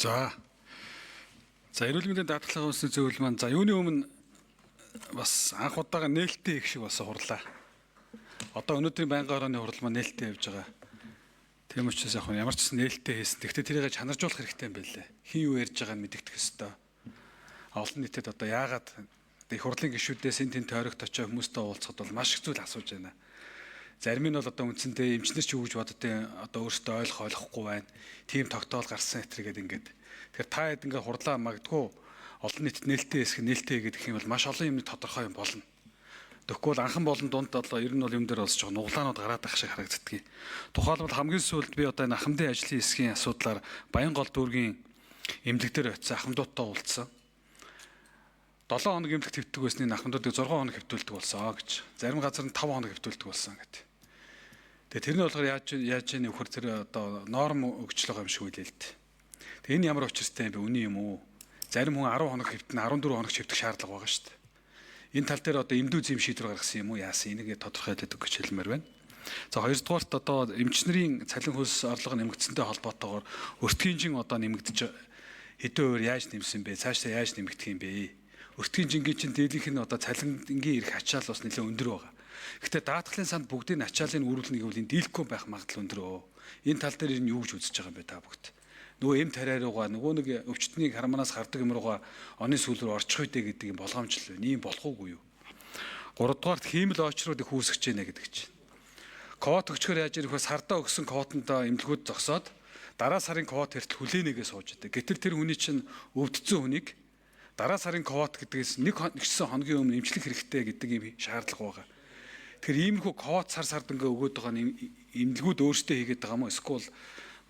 За. За эрүүл мэндийн даатгалын үндэсний зөвлөл маань за юуны өмнө бас анх удаага нээлттэй их шиг болсон хурлаа. Одоо өнөөдрийн байнгын хорооны хурал маань нээлттэй явж байгаа. Тийм учраас яг ямар ч нээлттэй хийсэн. Гэхдээ тэрийг чанаржуулах хэрэгтэй юм байлээ. Хин юу ярьж байгааг нь мэдэгдэх ёстой. Олон нийтэд одоо яагаад их хурлын гишүүдээс энэ тэн тойрогт очиж хүмүүстэй уулзахад бол маш их зүйл асууж байна. Зарим нь бол одоо үндсэндээ эмчнэр ч юу гэж боддیں۔ Одоо өөрсдөө ойлгохгүй байна. Тим тогтоол гарсан этэргээд ингээд. Тэгэхээр та хэд ингээд хурлаа магадгүй олон нийтэд нээлттэй хэсэг нээлттэй гэдэг юм бол маш олон юм тодорхой юм болно. Тэгэхгүй бол анхан болон дунд бол ер нь бол юм дээр болж байгаа нуглаанууд гараад ах шиг харагддаг. Тухайлбал хамгийн сүүлд би одоо энэ ахмадын ажлын хэсгийн асуудлаар Баянгол дүүргийн эмнэлэг дээр очисон ахмадуудтай уулзсан. 7 хоног эмнэлэг хэвтдэг байсныг ахмадуудыг 6 хоног хэвтүүлдэг болсон гэж. Зарим газар нь 5 хоног хэвтүүлдэг болсон гэдэг. Тэгээ тэрний болохоор яаж яах вэ тэр одоо норм өгчлөг юм шиг үлээ л дээ. Тэгээ энэ ямар учиртай юм бэ? Үний юм уу? Зарим хүн 10 хоног хэвтэн 14 хоног хэвтэх шаардлага байгаа шүү дээ. Энэ тал дээр одоо эмдүү зэм шийдвэр гаргасан юм уу? Яасан энийг тодорхойлоод өгч хэлмээр байна. За хоёрдугаарт одоо эмчнэрийн цалин хөлс орлого нэмэгдсэнтэй холбоотойгоор өртгийнжин одоо нэмэгдэж хэдэн хувиар яаж нэмсэн бэ? Цаашдаа яаж нэмэгдэх юм бэ? Өртгийн жингийн чинь дийлийнх нь одоо цалингийн ирэх ачаал бас нэлээд өндөр байгаа. Гэхдээ даатгалын санд бүгдийн ачаалыг үүрүүлнэ гэвэл энэ дийлэхгүй байх магадлал өндөр. Энэ тал дээр юу гэж үзэж байгаа юм бэ та бүгд? Нөгөө эм тариаруугаа нөгөө нэг өвчтнийг харманаас гардаг юм руугаа оны сүүл рүү орчих үедээ гэдэг юм болгоомжл байна. Ийм болох уугүй юу? 3 дугаарт хиймэл очрууд их үүсгэж байна гэдэг чинь. Квот өгчгөр яаж ирэх вэ? Сардаа өгсөн квотондоо эмнэлгүүд зогсоод дараа сарын квот хэртэл хүлээнийгээ сууж идэг. Гэтэл тэр хүний чинь өвдсөн хүнийг дараа сарын квот гэдгээс нэгсэн хоногийн өмнө эмчлэх хэрэгтэй гэдэг юм шаардлага байгаа. Тэгэхээр иймэрхүү квот сар сардангаа өгөөд байгаа эмнэлгүүд өөрсдөө хийгээд байгаа юм уу? Эсвэл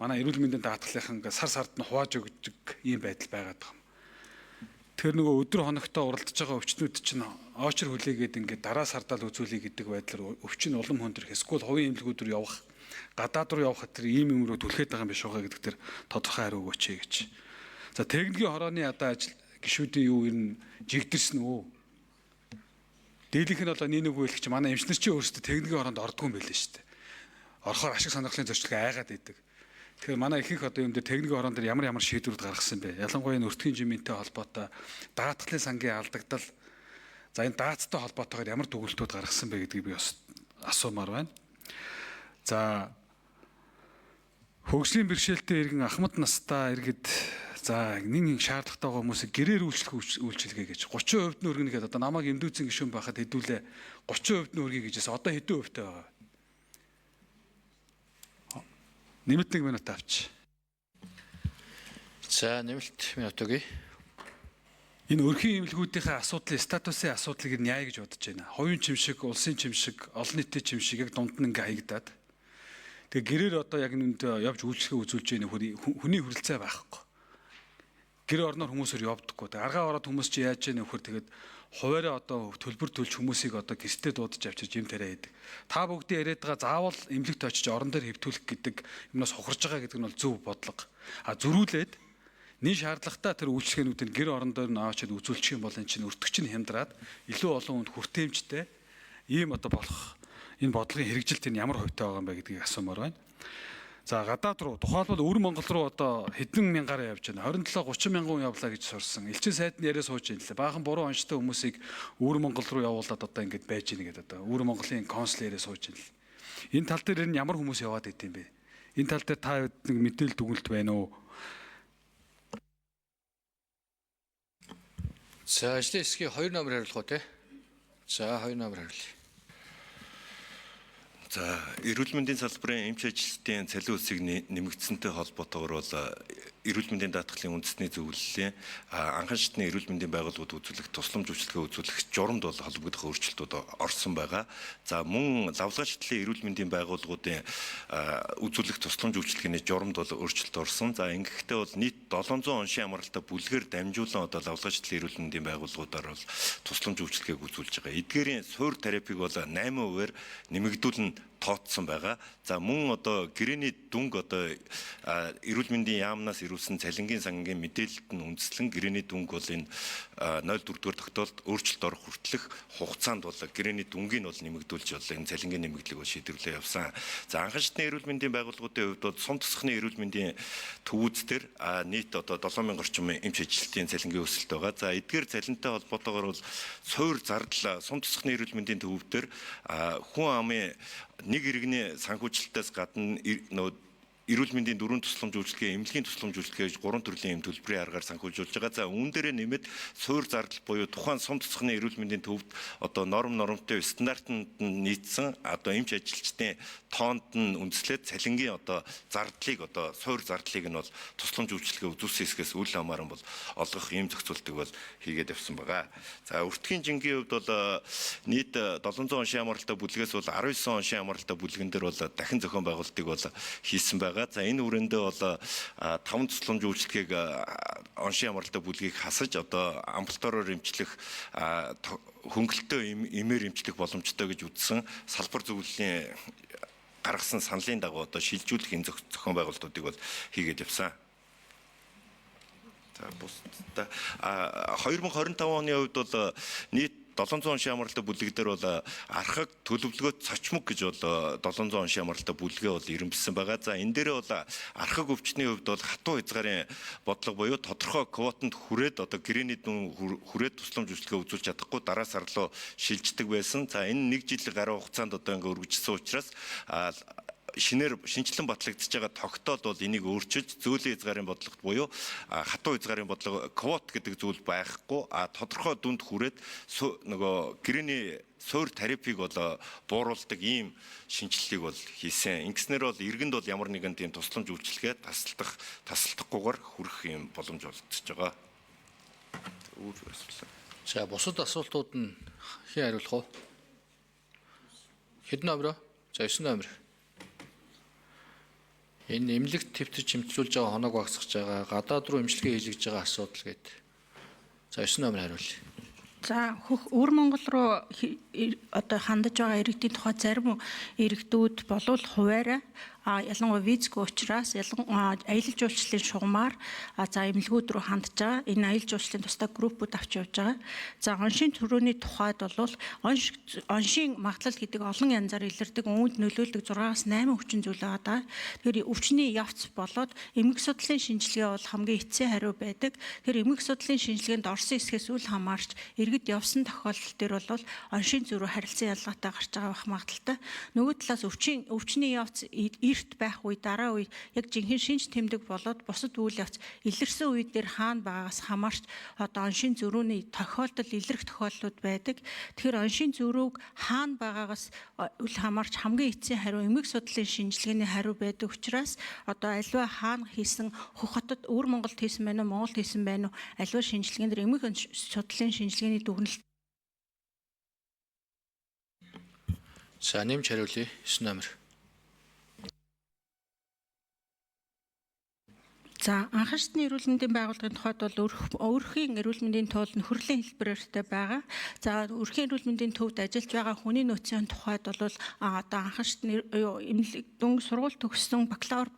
манай эрүүл мэндийн даатгалынхан сар сард нь хувааж өгдөг ийм байдал байгаад байгаа юм. Тэр нөгөө өдөр хоногтой уралдаж байгаа өвчтнүүд чинь очор хүлээгээд ингээд дараа сардаа л үзүүлэе гэдэг байдлаар өвчин улам хүндрэх. Эсвэл хувийн эмнэлгүүд рүү явах, гадаад руу явах тэр ийм юм руу түлхээд байгаа юм биш байгаа гэдэг тэр тодорхой хариу өгөөч гэж. За техникийн хорооны одоо ажил гишүүдийн юу ер нь жигдэрсэн үү? Дийлийнх нь бол нэг үеэлч манай эмчнэр чинь өөрсдөө техникийн хороонд ордгүй юм байлээ шүү дээ. Орохоор ашиг сонирхлын зөрчилгөө айгаад идэг. Тэгэхээр манай ихэнх одоо юм дээр техникийн хорон дээр ямар шийдвэрүүд гаргасан бэ? Ялангуяа энэ өртгийн жимэнтэй холбоотой даатгалын сангийн алдагдал за энэ даацтай холбоотойгоор ямар дүгнэлтүүд гаргасан бэ гэдгийг би бас асуумаар байна. За хөгжлийн бэрхшээлтэй иргэн ахмад настаа иргэд за нэг шаардлагатай байгаа хүмүүсийг гэрээр үйлчлэгээ гэж 30% нь өргөнөгээд одоо намайг эмдүүцэн гишүүн байхад хэдүүлээ 30% нь өргөе гэжээс одоо хэдэн хувьтай байгаа? Нэмэлт 1 минут авч. За нэмэлт минут өгье. Энэ өрхийн эмнэлгүүдийн асуудлын статусын асуудлыг яа гэж бодож байна? Хувийн чимшиг, улсын чимшиг, олон нийтийн чимшиг яг дунд нь ингээ хаягдаад. Тэгээ гэрээр одоо яг нүнд явж үйлчлэгээ үзүүлж байгаа хүний хүрэлцээ байхгүй. Гэр орноор хүмүүсээр явдаггүй. Тэгээ аргаа ороод хүмүүс чи яаж яах нөхөр тэгээд хуваараа одоо төлбөр төлж хүмүүсийг одоо гэртээ дуудаж авчирч юм тариа хийдэг. Та бүгдийн яриад байгаа заавал эмнэлэгт очиж орон дээр хэвтүүлэх гэдэг юмнаас хохирж байгаа гэдэг нь бол зөв бодлого. А зөрүүлээд нэг шаардлагатай тэр үйлчлэгээнүүдийг гэр орон дээр нь аваад үзүүлчих юм бол энэ чинь өртөгч нь хямдраад илүү олон хүнд хүртээмжтэй ийм одоо болох энэ бодлогын хэрэгжилт нь ямар хувьтай байгаа юм бэ гэдгийг асуумаар байна. За гадаад руу тухайлбал Өвөр Монгол руу одоо хэдэн мянгаараа явж байна. 27-30 мянган хүн явлаа гэж сурсан. Элчин сайд нь яриа сууж байна лээ. Баахан буруу онцтой хүмүүсийг Өвөр Монгол руу явуулаад одоо ингэж байж гинэ гэдэг одоо Өвөр Монголын консул яриа сууж байна л. Энэ тал дээр нь ямар хүмүүс яваад идэв юм бэ? Энэ тал дээр та нэг мэдээлэл дүгнэлт байна уу? За ажлын хэсгийн 2 номер хариулах уу те? За 2 номер хариулъя. За эрүүл мэндийн салбарын эмч ажилтнуудын цалин хөлсийг нэмэгдсэнтэй холбоотойгоор бол эрүүл мэндийн даатгалын үндэсний зөвлөлийн анхан шатны эрүүл мэндийн байгууллагууд үзүүлэх тусламж үйлчилгээ үзүүлэх журамд бол холбогдох өөрчлөлтүүд орсон байгаа. За мөн лавлгаа шатлын эрүүл мэндийн байгууллагуудын үзүүлэх тусламж үйлчилгээний журамд бол өөрчлөлт орсон. За ингэхдээ бол нийт 700 оншийн амралтаа бүлгээр дамжуулан одоо лавлгаа шатлын эрүүл мэндийн байгууллагуудаар бол тусламж үйлчилгээг үзүүлж байгаа. Эдгээрийн суур терапиг бол 8%-аар нэмэгдүүлэн тооцсон байгаа. За мөн одоо гэрээний дүнг одоо эрүүл мэндийн яамнаас ирүүлсэн цалингийн сангийн мэдээлэлд нь үндэслэн гэрээний дүнг бол энэ 04 дугаар тогтоолд өөрчлөлт орох хүртэлх хугацаанд бол гэрээний дүнгийг бол нэмэгдүүлж бол энэ цалингийн нэмэгдлийг бол шийдвэрлээ явсан. За анхан шатны эрүүл мэндийн байгууллагуудын хувьд бол сум тусганы эрүүл мэндийн төвүүдээр нийт одоо 7000 орчим эмч ажилтнын цалингийн өсөлт байгаа. За эдгээр цалинтай холбоотойгоор бол суур зардал сум тусганы эрүүл мэндийн төвүүдээр хүн амын нэг иргэний санхүүжилтээс гадна эрүүл мэндийн дөрвөн тусламж үйлчилгээ, эмнэлгийн тусламж үйлчилгээ гэж 3 төрлийн төлбөрийн аргаар санхүүжүүлж байгаа. За үүн дээрээ нэмээд суур зардал буюу тухайн сум тусганы эрүүл мэндийн төвд одоо нормтой стандартанд нийцсэн одоо эмч ажилчдын тоонд нь үндэслээд цалингийн одоо зардлыг одоо суур зардлыг нь бол тусламж үйлчилгээ үзүүлсэн хэсгээс үл хамааран бол олгох ийм зохицуултыг бол хийгээд явсан байгаа. За өртгийн жингийн хувьд бол нийт 700 он шин амралтай бүлгээс бол 19 он шин амралтай бүлгэн дээр бол дахин зохион байгуулалтыг бол хийсэн байгаа. За энэ үрээндээ бол 5 тусламж үйлчилгээг оншин амралтай бүлгийг хасаж одоо амбулатороор эмчлэх хөнгөлөлтөө эмээр эмчлэх боломжтой гэж үзсэн салбар зөвлөлийн гаргасан саналын дагуу одоо шилжүүлэх энэ зохион байгуулалтуудыг бол хийгээд явсан. За бусдаа 2025 оны хувьд бол нийт 700 шин амралтай бүлэг дээр бол архаг төлөвлөгөөт цочмог гэж бол 700 шин амралтай бүлгээ бол ирэмбэлсэн байгаа. За энэ дээрээ бол архаг өвчтний хувьд бол хатуу хязгаарын бодлого буюу тодорхой квотанд хүрээд одоо гэрээний дүн хүрээд тусламж үйлчилгээ үзүүлж чадахгүй дараа сар руу шилждэг байсан. За энэ 1 жил гаруй хугацаанд одоо ингээ өргөжсөн учраас шинжилэн батлагдж байгаа тогтоол бол энийг өөрчилж зөөлөн хязгаарын бодлогот буюу хатуу хязгаарын бодлого квот гэдэг зүйл байхгүй тодорхой дүнд хүрээд нөгөө гэрээний суур тарифыг бол бууруулдаг ийм шинжилгээг бол хийсэн. Ингэснээр бол иргэнд бол ямар нэгэн тийм тусламж үйлчилгээ тасалдахгүйгээр хүрэх юм боломж олгогдож байгаа. За бусад асуултууд нь хэн хариулах вэ? Хэд номер? За 9 номер. Энэ эмнэлэгт твтэж хэмжүүлж байгаа хоног багасгаж байгаа, гадаад руу эмчилгээ хийлгэж байгаа асуудал гэдэг. За 9 номер хариулъя. За өвөр Монгол руу одоо хандаж байгаа иргэдийн тухай зарим иргэдүүд болвол хуваарай ялангуяа визгүй учраас аялал жуулчлалын шугамар за эмнэлгүүд рүү хандж байгаа. Энэ аялал жуулчлалын тусдаа группүүд авч явж байгаа. За оншийн төрөний тухайд бол оншийн магадлал гэдэг олон янзаар илэрдэг үүнд нөлөөлдөг 6-8 өвчин зүйл байгаа. Тэгэхээр өвчний явц болоод эмгэг судлалын шинжилгээ бол хамгийн эцсийн хариу байдаг. Тэгэхээр эмгэг судлалын шинжилгээнд орсон хэсгээс үл хамаарч иргэд явсан тохиолдол дээр бол оншийн зөрүү харилцан ялгаатай гарч байгаа байх магадaltaй. Нөгөө талаас өвчний явц эрт байх үе дараа үе яг жинхэнэ шинж тэмдэг болоод бусад үйл явц илэрсэн үе дээр хаана байгаагаас хамаарч одоо оншийн зөрүүний тохиолдол илэрх тохиолдлууд байдаг. Тэгэхээр оншийн зөрүүг хаана байгаагаас үл хамаарч хамгийн эцсийн хариу эмгэг судлалын шинжилгээний хариу байдаг учраас одоо аливаа хаана хийсэн Хөх хотод өвөр Монголд хийсэн байна уу, Монголд хийсэн байна уу, аливаа шинжилгээнд эмгэг судлалын шинжилгээний дүгнэлт. За нэмж хариулъя 9 номер. За анхан шатны эрүүл мэндийн байгууллагын тухайд бол өөрхийн эрүүл мэндийн туул нөхөрлийн хэлбэртэй байгаа. За өөрхийн эрүүл мэндийн төвд ажиллаж байгаа хүний нөөцийн тухайд бол одоо анхан шатны эмнэлэг дүн сургууль төгссөн бакалавр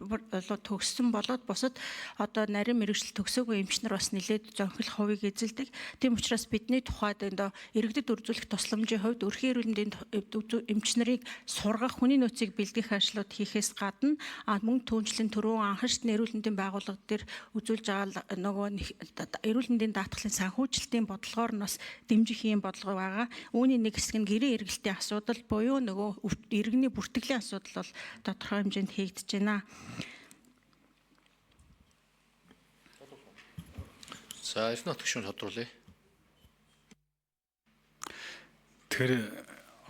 төгссөн болоод бусад одоо нарийн мэргэжил төгсөөгүй эмчнэр бас нэлээд зөнхөл хувийг эзэлдэг. Тийм учраас бидний тухайд энэ иргэдэд үржүүлэх тусламжийн хувьд өөрхийн эрүүл мэндийн эмчнэрийг сургах хүний нөөцийг бэлдэх ажлууд хийхээс гадна мөн түүнчлэн түрүүн анхан шатны эрүүл мэндийн байгууллага дээр үзүүлж байгаа нөгөө эрүүл мэндийн даатгалын санхүүжилтийн бодлогоор нь бас дэмжих юм бодлого байгаа. Үүний нэг хэсэг нь гэрээ эргэлтийн асуудал буюу нөгөө иргэний бүртгэлийн асуудал бол тодорхой хэмжээнд хийгдэж байна. За эрдэнэ нутагшин тодруулъя. Тэгэхээр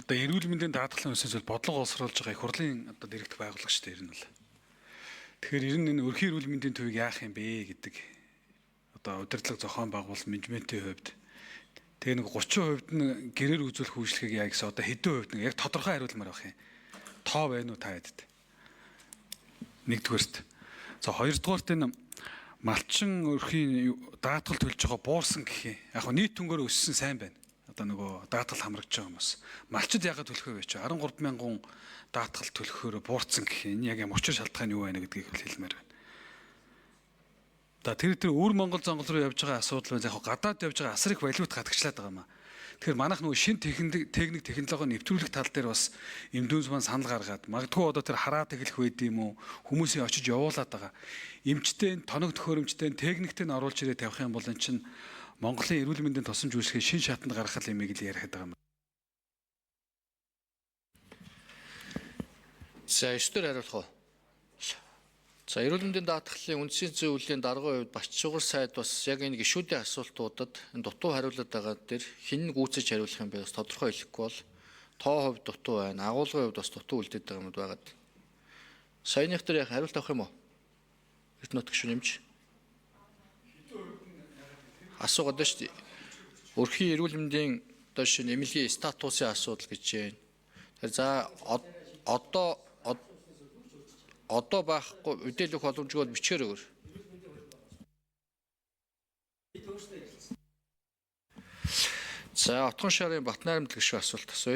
одоо эрүүл мэндийн даатгалын үсээс бодлого олсруулж байгаа их хурлын одоо дэрэгдэх байгууллага шүү дээ ер нь бол. Тэгэхээр ер нь энэ өрхийн эрүүл мэндийн төвийг яах юм бэ гэдэг одоо удирдлага зохион байгуулалт менежментийн хувьд тэгээ нэг 30% нь гэрээр үзүүлэх үйлчлэгийг яа гэсэн одоо хэдэн хувьд нэг яг тодорхой хариулмаар байх юм. Тоо байна уу та хэд? Нэгдүгээрт. За хоёрдугаарт энэ малчин өрхийн даатгал төлж байгаа буурсан гэх юм. Яг нь нийт түнгээр өссөн сайн байна. одоо нөгөө даатгал хамрагдж байгаа хүмүүс. Малчид яагаад төлөхөө вэ ч 13 мянган даатгал төлөхөөр буурсан гэх энэ яг юм учир шалтгаан юу байна гэдгийг хэлмээр байна. За тэр өөр Монгол Монгол руу явж байгаа асуудал байна. Яг гадаад явж байгаа асар их валют гадагчлаад байгаа юм аа. Тэгэхээр манайх нөгөө шин техник технологи нэвтрүүлэх тал дээр бас эмдүүнс маань санал гаргаад магадгүй одоо тэр хараа тэглэх байд юм уу хүмүүсийн очиж явуулаад байгаа. Эмчтэй, тоног төхөөрөмжтэй, техниктэй нь оруулж ирээ тавих юм бол эн чинь Монголын эрүүл мэндийн тусламж үйлчлэгээ шин шатанд гаргах юмыг л яриад байгаа юм. За ёстор хариулах уу? За эрүүл мэндийн даатгалын үндсийн зөвлөлийн даргын хувьд Бач Чугар сайд бас яг энэ гишүүдийн асуултуудад энэ дутуу хариулаад байгаа дээр хэн гүйцэж хариулах юм бэ бас тодорхой хэлэхгүй бол тоо хувьд дутуу байна. Агуулгын хувьд бас дутуу үлдээд байгаа юмуд байгаад. Саяных дээр яг хариулт авах юм уу? Эрдэнэт гишүүн нэмж. Асуугаад байна шүү дээ. Өрхийн эрүүл мэндийн одоо шинэ эмнэлгийн статусын асуудал гэж байна. Тэгэхээр за одоо байхгүй мэдээлэх боломжгүй бичгээр өгөр. За Отгон шарын Батнайрамд гишүүн асуулт асууя.